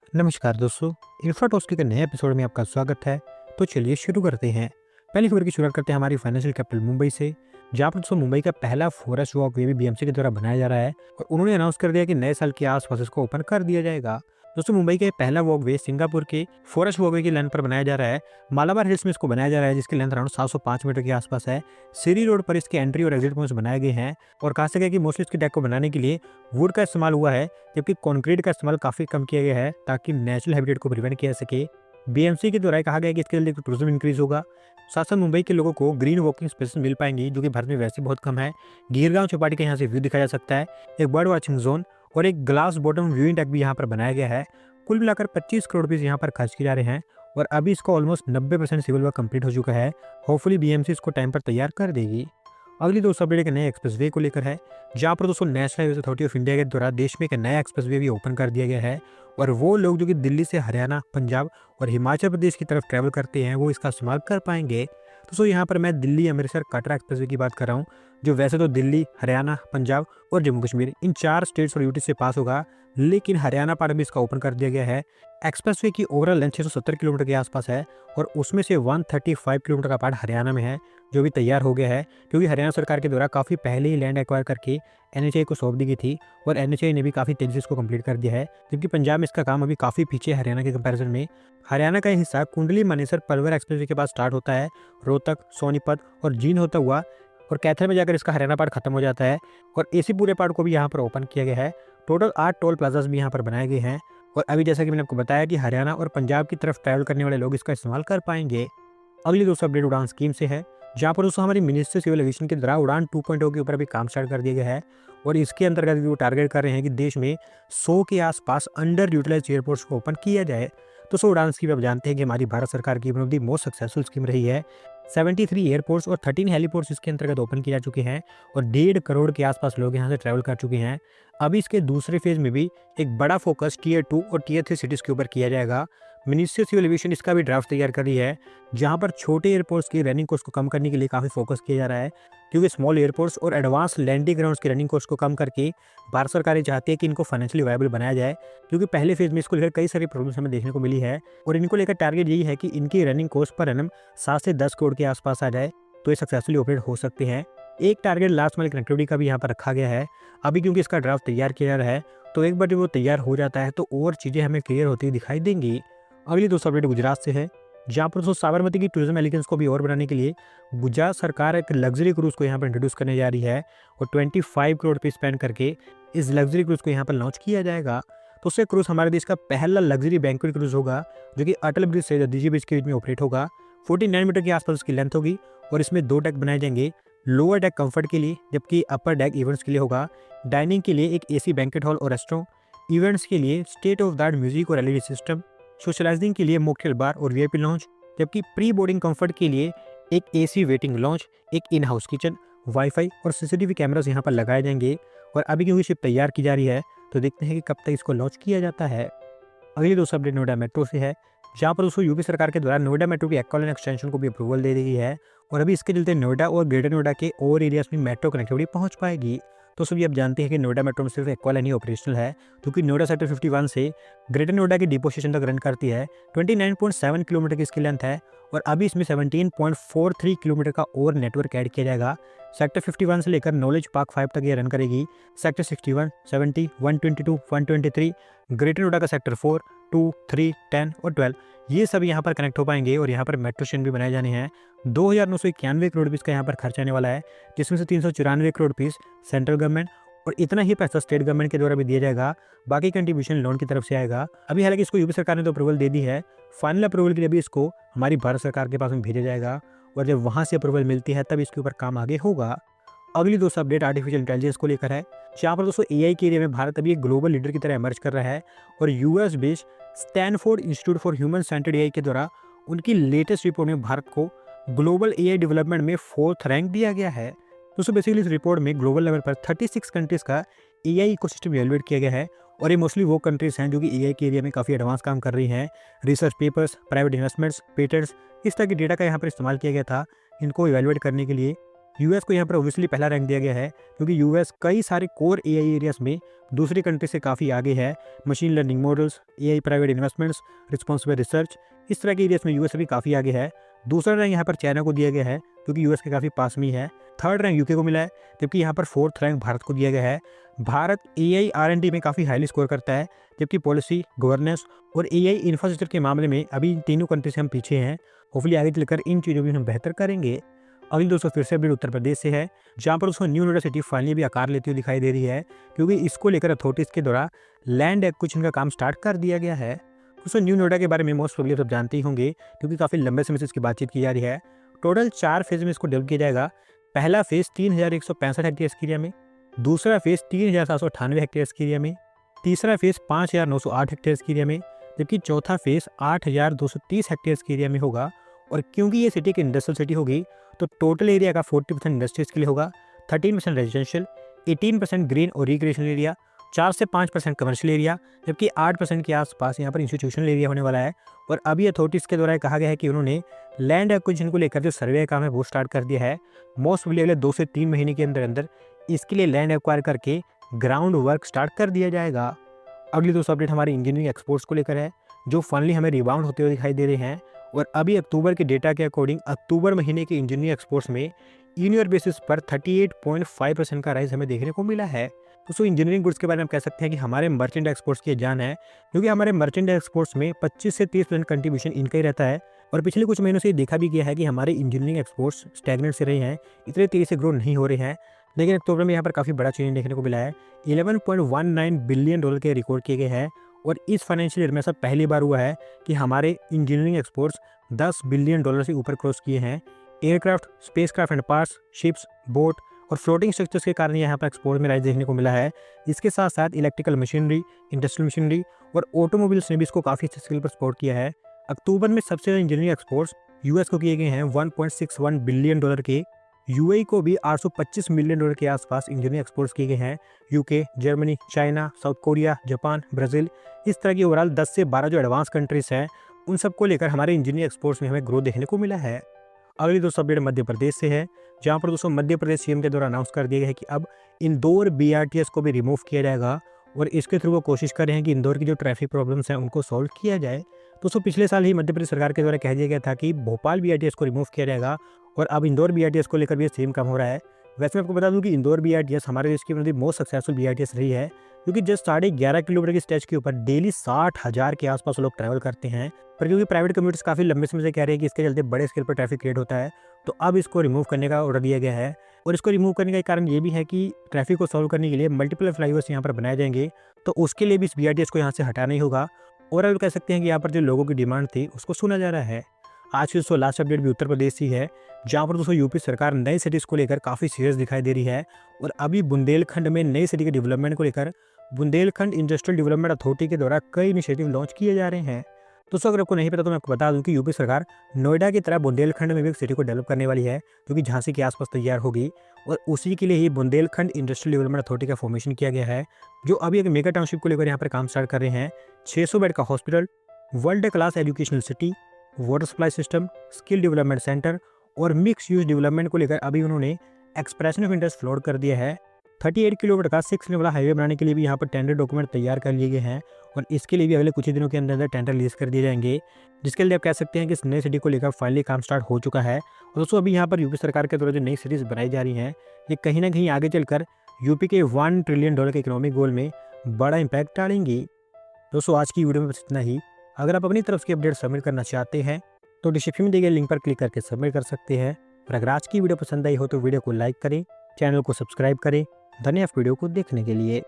नमस्कार दोस्तों, इंफ्राटॉक्स के नए एपिसोड में आपका स्वागत है। तो चलिए शुरू करते हैं। पहली खबर की शुरुआत करते हैं हमारी फाइनेंशियल कैपिटल मुंबई से, जहाँ पर दोस्तों मुंबई का पहला फॉरेस्ट वॉक वे भी बीएमसी के द्वारा बनाया जा रहा है और उन्होंने अनाउंस कर दिया कि नए साल के आसपास इसको ओपन कर दिया जाएगा। दोस्तों मुंबई का ये पहला वॉक वे सिंगापुर के फॉरेस्ट वॉक वे की लैंड पर बनाया जा रहा है। मालाबार हिल्स में इसको बनाया जा रहा है, जिसकी लेंथ अराउंड 705 मीटर के आसपास है। सीरी रोड पर इसके एंट्री और एग्जिट पॉइंट्स बनाए गए हैं और कहा सके कि मोस्टली इसके डेक को बनाने के लिए वुड का इस्तेमाल हुआ है, जबकि कंक्रीट का इस्तेमाल काफ़ी कम किया गया है ताकि नेचुरल हैबिटेट को प्रिवेंट किया जा सके। बीएमसी के द्वारा कहा गया है कि इसके लिए टूरिज्म इंक्रीज होगा। साथ साथ मुंबई के लोगों को ग्रीन वॉकिंग स्पेसेस मिल पाएंगी, जो कि भारत में वैसे बहुत कम है। गिरगांव चौपाटी का यहाँ से व्यू दिखाया जा सकता है, एक बर्ड वॉचिंग जोन और एक ग्लास बॉटम व्यूइंग डेक भी यहाँ पर बनाया गया है। कुल मिलाकर 25 करोड़ रुपये यहाँ पर खर्च किए जा रहे हैं और अभी इसको ऑलमोस्ट 90% सिविल वर्क कंप्लीट हो चुका है। होपफुली बीएमसी इसको टाइम पर तैयार कर देगी। अगली दोस्तों अपडेट एक नए एक्सप्रेसवे को लेकर है, जहाँ पर दोस्तों national highway authority of India के द्वारा देश में एक नया एक्सप्रेसवे भी ओपन कर दिया गया है और वो लोग जो कि दिल्ली से हरियाणा, पंजाब और हिमाचल प्रदेश की तरफ ट्रैवल करते हैं वो इसका इस्तेमाल कर पाएंगे। दोस्तों यहाँ पर मैं दिल्ली अमृतसर कटरा एक्सप्रेसवे की बात कर रहा हूँ, जो वैसे तो दिल्ली, हरियाणा, पंजाब और जम्मू कश्मीर इन 4 स्टेट्स और यूटी से पास होगा, लेकिन हरियाणा पार्ट भी इसका ओपन कर दिया गया है। एक्सप्रेसवे की ओवरऑल लेंथ 670 किलोमीटर के आसपास है और उसमें से 135 किलोमीटर का पार्ट हरियाणा में है, जो भी तैयार हो गया है, क्योंकि हरियाणा सरकार के द्वारा काफ़ी पहले ही लैंड एक्वायर करके एनएचएआई को सौंप दी गई थी और एनएचएआई ने भी काफ़ी तेजी से इसको कंप्लीट कर दिया है, जबकि पंजाब में इसका काम अभी काफ़ी पीछे है हरियाणा के कंपैरिजन में। हरियाणा का हिस्सा कुंडली मानेसर पलवल एक्सप्रेसवे के पास स्टार्ट होता है, रोहतक, सोनीपत और जींद होता हुआ और कैथल में जाकर इसका हरियाणा पार्ट खत्म हो जाता है और इसी पूरे पार्ट को भी यहाँ पर ओपन किया गया है। टोटल 8 टोल प्लाजाज भी यहाँ पर बनाए गए हैं और अभी जैसा कि मैंने आपको बताया कि हरियाणा और पंजाब की तरफ ट्रैवल करने वाले लोग इसका इस्तेमाल कर पाएंगे। अगली दोस्तों अपडेट उड़ान स्कीम से है, जहाँ पर दोस्तों हमारी मिनिस्ट्री सिविल एविएशन के द्वारा उड़ान 2.0 के ऊपर भी काम स्टार्ट कर दिया गया है और इसके अंतर्गत वो टारगेट कर रहे हैं कि देश में 100 के आसपास अंडर यूटिलाइज एयरपोर्ट्स को ओपन किया जाए। तो सो उड़ान स्कीम आप जानते हैं कि हमारी भारत सरकार की one of the most successful scheme रही है। 73 एयरपोर्ट्स और 13 हेलीपोर्ट्स इसके अंतर्गत ओपन किए जा चुके हैं और 1.5 करोड़ के आसपास लोग यहाँ से ट्रैवल कर चुके हैं। अभी इसके दूसरे फेज में भी एक बड़ा फोकस टीयर 2 और टीयर 3 सिटीज़ के ऊपर किया जाएगा। मिनिस्ट्री सिविल एविएशन इसका भी ड्राफ्ट तैयार कर रही है, जहाँ पर छोटे एयरपोर्ट्स की रनिंग कॉस्ट को कम करने के लिए काफ़ी फोकस किया जा रहा है, क्योंकि स्मॉल एयरपोर्ट्स और एडवांस लैंडिंग ग्राउंड्स की रनिंग कॉस्ट को कम करके भारत सरकार ये चाहती है कि इनको फाइनेंशियली वायबल बनाया जाए, क्योंकि पहले फेज में इसको लेकर कई सारी प्रॉब्लम्स हमें देखने को मिली है और इनको लेकर टारगेट यही है कि इनकी रनिंग कॉस्ट पर एनम 7 से 10 करोड़ के आसपास आ जाए तो ये सक्सेसफुली ऑपरेट हो सकते हैं। एक टारगेट लास्ट माइल कनेक्टिविटी का भी यहाँ पर रखा गया है। अभी क्योंकि इसका ड्राफ्ट तैयार किया जा रहा है, तो एक बार जब वो तैयार हो जाता है तो और चीज़ें हमें क्लियर होती हुई दिखाई देंगी। अगली दोस्तों अपडेट गुजरात से है, जहाँ पर दोस्तों साबरमती की टूरिज्म एलिगेंस को भी और बनाने के लिए गुजरात सरकार एक लग्जरी क्रूज को यहाँ पर इंट्रोड्यूस करने जा रही है और 25 करोड़ रुपये स्पेंड करके इस लग्जरी क्रूज को यहाँ पर लॉन्च किया जाएगा। तो उससे क्रूज हमारे देश का पहला लग्जरी बैंक्वेट क्रूज होगा, जो कि अटल ब्रिज से दीजी ब्रिज के बीच में ऑपरेट होगा। 49 मीटर के आसपास उसकी लेंथ होगी और इसमें 2 डेक बनाए जाएंगे। लोअर डेक कंफर्ट के लिए, जबकि अपर डेक इवेंट्स के लिए होगा। डाइनिंग के लिए एक एसी बैंक्वेट हॉल और रेस्टोरेंट, इवेंट्स के लिए state of the art music और एलईडी सिस्टम, सोशलाइजिंग के लिए मॉकटेल बार और वीआईपी लॉन्च, जबकि प्री बोर्डिंग कंफर्ट के लिए एक एसी वेटिंग लॉन्च, एक इन हाउस किचन, वाईफाई और सीसीटीवी कैमरास यहाँ पर लगाए जाएंगे। और अभी क्योंकि शिप तैयार की जा रही है, तो देखते हैं कि कब तक इसको लॉन्च किया जाता है। अगली दोस्तों अपडेट नोएडा मेट्रो से है, जहाँ पर दोस्तों यूपी सरकार के द्वारा नोएडा मेट्रो की एक्वा लाइन एक्सटेंशन को भी अप्रूवल दे दी गई है और अभी इसके चलते नोएडा और ग्रेटर नोएडा के और एरियाज में मेट्रो कनेक्टिविटी पहुँच पाएगी। तो सभी आप जानते हैं कि नोएडा मेट्रो में सिर्फ एक्वा लाइन ही ऑपरेशनल है, क्योंकि नोएडा सेक्टर 51 से ग्रेटर नोएडा की डिपो स्टेशन तक रन करती है। 29.7 किलोमीटर की इसकी लेंथ है और अभी इसमें 17.43 किलोमीटर का और नेटवर्क ऐड किया जाएगा। सेक्टर 51 से लेकर नॉलेज पार्क 5 तक ये रन करेगी। सेक्टर 61, 70, 122, 123, ग्रेटर नोएडा का सेक्टर 4, 2, 3, 10 और 12 ये सब यहाँ पर कनेक्ट हो पाएंगे और यहाँ पर मेट्रो स्टेशन भी बनाए जाने हैं। 2,991 करोड़ रुपीज़ का यहाँ पर खर्च आने वाला है, जिसमें से 394 करोड़ रुपीज़ सेंट्रल गवर्नमेंट और इतना ही पैसा स्टेट गवर्नमेंट के द्वारा भी दिया जाएगा। बाकी कंट्रीब्यूशन लोन की तरफ से आएगा। अभी हालांकि इसको यूपी सरकार ने तो अप्रूवल दे दी है, फाइनल अप्रूवल के लिए भी इसको हमारी भारत सरकार के पास में भेजा जाएगा और जब वहाँ से अप्रूवल मिलती है तब इसके ऊपर काम आगे होगा। अगली दोस्तों अपडेट आर्टिफिशियल इंटेलिजेंस को लेकर है, जहाँ पर दोस्तों एआई के एरिया में भारत अभी एक ग्लोबल लीडर की तरह इमर्ज कर रहा है और US based Stanford institute for human centred AI के द्वारा उनकी लेटेस्ट रिपोर्ट में भारत को ग्लोबल एआई डेवलपमेंट में 4th रैंक दिया गया है। दोस्तों बेसिकली इस रिपोर्ट में ग्लोबल लेवल पर 36 कंट्रीज़ का एआई इकोसिस्टम इवैल्यूएट किया गया है और ये मोस्टली वो कंट्रीज़ हैं जो कि एआई के एरिया में काफ़ी एडवांस काम कर रही हैं। Research papers, private investments, patents, इस तरह की डेटा का यहाँ पर इस्तेमाल किया गया था इनको इवैल्यूएट करने के लिए। यूएस को यहाँ पर ऑब्वियसली पहला रैंक दिया गया है क्योंकि यूएस कई सारे कोर एआई एरियाज में दूसरी कंट्री से काफ़ी आगे है। Machine learning models, AI private investments, responsible research, इस तरह के एरियाज में यूएस अभी काफ़ी आगे है। दूसरा रैंक यहाँ पर चाइना को दिया गया है क्योंकि यूएस के काफ़ी पास में ही है। थर्ड रैंक यूके को मिला है, जबकि यहाँ पर फोर्थ रैंक भारत को दिया गया है। भारत एआई R&D में काफ़ी हाईली स्कोर करता है, जबकि पॉलिसी, गवर्नेंस और एआई इंफ्रास्ट्रक्चर के मामले में अभी तीनों कंट्री से हम पीछे हैं। होपफुली आगे चलकर इन चीज़ों में हम बेहतर करेंगे। अगली दोस्तों फिर से अपडेट उत्तर प्रदेश से है, जहाँ पर दोस्तों न्यू नोएडा सिटी फाइनली भी आकार लेती हुई दिखाई दे रही है क्योंकि इसको लेकर अथॉरिटीज़ के द्वारा लैंड एक्विजिशन का काम स्टार्ट कर दिया गया है। दोस्तों न्यू नोएडा के बारे में मोस्ट प्रोबेबली सब जानते ही होंगे क्योंकि काफ़ी लंबे समय से इसकी बातचीत की जा रही है। टोटल 4 फेज में इसको डेवलप किया जाएगा। पहला फेज 3165 हेक्टेयर के एरिया में, दूसरा फेज 3798 हेक्टेयर के एरिया में, तीसरा फेज 5908 हेक्टेयर के एरिया में, जबकि चौथा फेज 8230 हेक्टेयर के एरिया में होगा। और क्योंकि ये सिटी एक इंडस्ट्रियल सिटी होगी तो टोटल एरिया का 40% इंडस्ट्रीज के लिए होगा, 13% रेजिडेंशियल, 18% ग्रीन और रिक्रिएशनल एरिया, 4 से 5% कमर्शियल एरिया, जबकि 8% के आसपास यहाँ पर इंस्टीट्यूशनल एरिया होने वाला है। और अभी अथॉरिटीज़ के द्वारा कहा गया है कि उन्होंने लैंड एक्विजिशन को लेकर जो सर्वे काम है वो स्टार्ट कर दिया है। मोस्ट प्रोबेबली अगले 2 से 3 महीने के अंदर अंदर इसके लिए लैंड एक्वायर करके ग्राउंड वर्क स्टार्ट कर दिया जाएगा। अगली दोस्तों अपडेट हमारी इंजीनियरिंग एक्सपोर्ट्स को लेकर है, जो फाइनली हमें रिबाउंड होते हुए दिखाई दे रहे हैं। और अभी अक्टूबर के डेटा के अकॉर्डिंग अक्टूबर महीने के इंजीनियरिंग एक्सपोर्ट्स में इन ईयर बेसिस पर 38.5% का राइज हमें देखने को मिला है। दोस्तों इंजीनियरिंग गुड्स के बारे में हम कह सकते हैं कि हमारे मर्चेंट एक्सपोर्ट्स की जान है, क्योंकि हमारे मर्चेंट एक्सपोर्ट्स में 25 से 30% कंट्रीब्यूशन इनका ही रहता है। और पिछले कुछ महीनों से ये देखा भी गया है कि हमारे इंजीनियरिंग एक्सपोर्ट्स स्टैग्नेंट से रहे हैं, इतने तेज़ी से ग्रो नहीं हो रहे हैं। लेकिन अक्टूबर में यहाँ पर काफ़ी बड़ा चेंज देखने को मिला है। $11.19 बिलियन के रिकॉर्ड किए गए हैं। और इस फाइनेंशियल ईयर में ऐसा पहली बार हुआ है कि हमारे इंजीनियरिंग एक्सपोर्ट्स $10 बिलियन से ऊपर क्रॉस किए हैं। Aircraft, spacecraft and parts, ships, boat और फ्लोटिंग स्ट्रक्चर्स के कारण यहाँ पर एक्सपोर्ट में राइज देखने को मिला है। इसके साथ साथ इलेक्ट्रिकल मशीनरी, इंडस्ट्रियल मशीनरी और ऑटोमोबाइल्स ने भी इसको काफ़ी अच्छे स्केल पर सपोर्ट किया है। अक्टूबर में सबसे ज़्यादा इंजीनियरिंग एक्सपोर्ट्स यूएस को किए गए हैं $1.61 बिलियन के। यूएई को भी $825 मिलियन के आसपास इंजीनियरिंग एक्सपोर्ट्स किए गए हैं। UK, Germany, China, south Korea, Japan, Brazil, इस तरह की ओवरऑल 10 से 12 जो एडवांस कंट्रीज हैं, उन सबको लेकर हमारे इंजीनियरिंग एक्सपोर्ट्स में हमें ग्रोथ देखने को मिला है। अगली दोस्तों अपडेट मध्य प्रदेश से है, जहाँ पर दोस्तों मध्य प्रदेश सीएम के द्वारा अनाउंस कर दिया गया है कि अब इंदौर बीआरटीएस को भी रिमूव किया जाएगा। और इसके थ्रू वो कोशिश कर रहे हैं कि इंदौर की जो ट्रैफिक प्रॉब्लम्स हैं उनको सॉल्व किया जाए। दोस्तों पिछले साल ही मध्य प्रदेश सरकार के द्वारा कह दिया गया था कि भोपाल बीआरटीएस को रिमूव किया जाएगा और अब इंदौर बीआरटीएस को लेकर भी सेम काम हो रहा है। वैसे मैं आपको बता दूं कि इंदौर बीआरटीएस हमारे देश की मोस्ट सक्सेसफुल बीआरटीएस रही है, क्योंकि जस्ट 11.5 किलोमीटर की स्ट्रेच के ऊपर डेली 60,000 के आसपास लोग ट्रैवल करते हैं। पर क्योंकि प्राइवेट कम्यूनिटीज काफ़ी लंबे समय से कह रहे हैं कि इसके चलते बड़े स्केल पर ट्रैफिक क्रिएट होता है, तो अब इसको रिमूव करने का ऑर्डर दिया गया है। और इसको रिमूव करने का कारण ये भी है कि ट्रैफिक को सॉल्व करने के लिए मल्टीपल फ्लाईओवर्स यहाँ पर बनाए जाएंगे, तो उसके लिए भी इस बीआरटीएस को यहाँ से हटाना ही होगा। और अब कह सकते हैं कि यहाँ पर जो लोगों की डिमांड थी उसको सुना जा रहा है। आज की दोस्तों लास्ट अपडेट भी उत्तर प्रदेश ही है, जहाँ पर दोस्तों यूपी सरकार नई सिटीज़ को लेकर काफ़ी सीरियस दिखाई दे रही है। और अभी बुंदेलखंड में नई सिटी के डेवलपमेंट को लेकर बुंदेलखंड इंडस्ट्रियल डेवलपमेंट अथॉरिटी के द्वारा कई इनिशिएटिव लॉन्च किए जा रहे हैं। दोस्तों अगर आपको नहीं पता तो मैं आपको बता दूं कि यूपी सरकार नोएडा की तरह बुंदेलखंड में भी एक सिटी को डेवलप करने वाली है, क्योंकि झांसी के आसपास तैयार होगी। और उसी के लिए ही बुंदेलखंड इंडस्ट्रियल डेवलपमेंट अथॉरिटी का फॉर्मेशन किया गया है, जो अभी एक मेगा टाउनशिप को लेकर यहाँ पर काम स्टार्ट कर रहे हैं। 600 बेड का hospital, world class educational city, water supply system, skill development centre और मिक्स यूज डेवलपमेंट को लेकर अभी उन्होंने एक्सप्रेशन ऑफ इंटरेस्ट फ्लोट कर दिया है। 38 किलोमीटर का 6 लेन वाला हाईवे बनाने के लिए भी यहाँ पर टेंडर डॉक्यूमेंट तैयार कर लिए गए हैं और इसके लिए भी अगले कुछ ही दिनों के अंदर टेंडर रिलीज कर दिए जाएंगे, जिसके लिए आप कह सकते हैं कि इस नई सिटी को लेकर फाइनली काम स्टार्ट हो चुका है। और दोस्तों अभी यहाँ पर यूपी सरकार के द्वारा जो नई सिटीज़ बनाई जा रही हैं, ये कहीं ना कहीं आगे चलकर यूपी के $1 ट्रिलियन के इकोनॉमिक गोल में बड़ा इंपैक्ट डालेंगी। दोस्तों आज की वीडियो में बस इतना ही। अगर आप अपनी तरफ की अपडेट सबमिट करना चाहते हैं तो डिस्क्रिप्शन में दिए गए लिंक पर क्लिक करके सबमिट कर सकते हैं। और अगर आज की वीडियो पसंद आई हो तो वीडियो को लाइक करें, चैनल को सब्सक्राइब करें। धन्यवाद वीडियो को देखने के लिए।